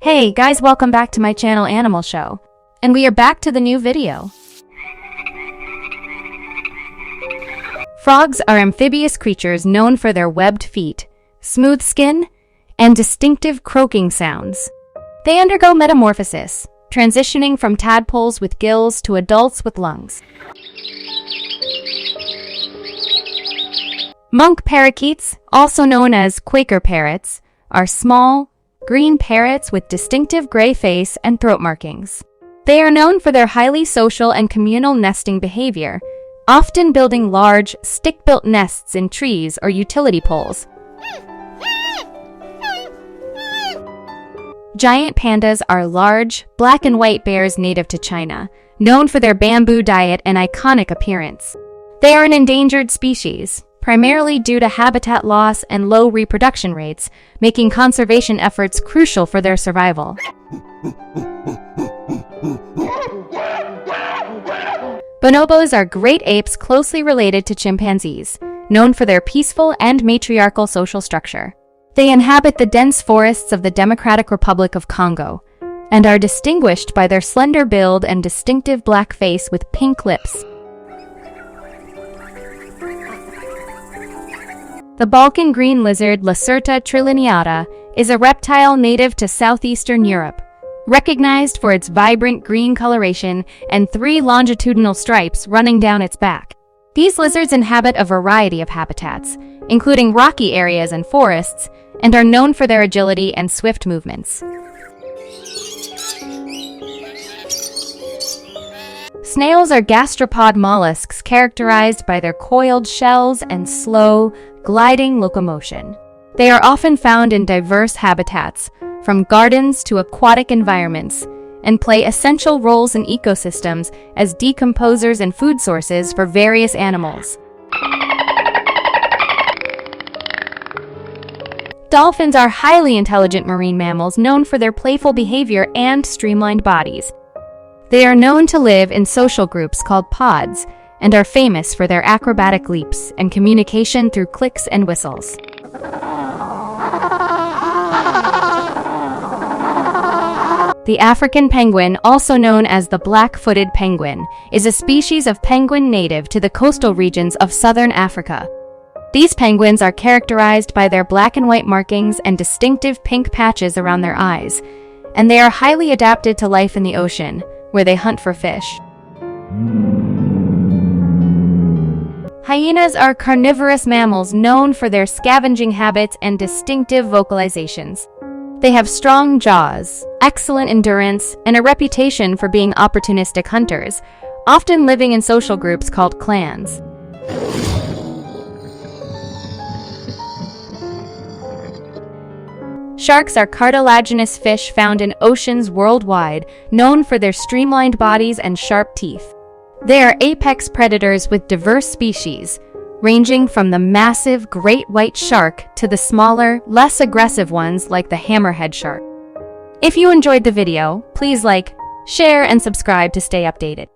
Hey guys, welcome back to my channel Animal Show. And we are back to the new video. Frogs are amphibious creatures known for their webbed feet, smooth skin, and distinctive croaking sounds. They undergo metamorphosis, transitioning from tadpoles with gills to adults with lungs. Monk parakeets, also known as Quaker parrots, are small, green parrots with distinctive gray face and throat markings. They are known for their highly social and communal nesting behavior, often building large, stick-built nests in trees or utility poles. Giant pandas are large, black and white bears native to China, known for their bamboo diet and iconic appearance. They are an endangered species, primarily due to habitat loss and low reproduction rates, making conservation efforts crucial for their survival. Bonobos are great apes closely related to chimpanzees, known for their peaceful and matriarchal social structure. They inhabit the dense forests of the Democratic Republic of Congo, and are distinguished by their slender build and distinctive black face with pink lips. The Balkan green lizard Lacerta trilineata is a reptile native to southeastern Europe, recognized for its vibrant green coloration and 3 longitudinal stripes running down its back. These lizards inhabit a variety of habitats, including rocky areas and forests, and are known for their agility and swift movements. Snails are gastropod mollusks characterized by their coiled shells and slow, gliding locomotion. They are often found in diverse habitats, from gardens to aquatic environments, and play essential roles in ecosystems as decomposers and food sources for various animals. Dolphins are highly intelligent marine mammals known for their playful behavior and streamlined bodies. They are known to live in social groups called pods, and are famous for their acrobatic leaps and communication through clicks and whistles. The African penguin, also known as the black-footed penguin, is a species of penguin native to the coastal regions of southern Africa. These penguins are characterized by their black and white markings and distinctive pink patches around their eyes, and they are highly adapted to life in the ocean, where they hunt for fish. Hyenas are carnivorous mammals known for their scavenging habits and distinctive vocalizations. They have strong jaws, excellent endurance, and a reputation for being opportunistic hunters, often living in social groups called clans. Sharks are cartilaginous fish found in oceans worldwide, known for their streamlined bodies and sharp teeth. They are apex predators with diverse species, ranging from the massive great white shark to the smaller, less aggressive ones like the hammerhead shark. If you enjoyed the video, please like, share, and subscribe to stay updated.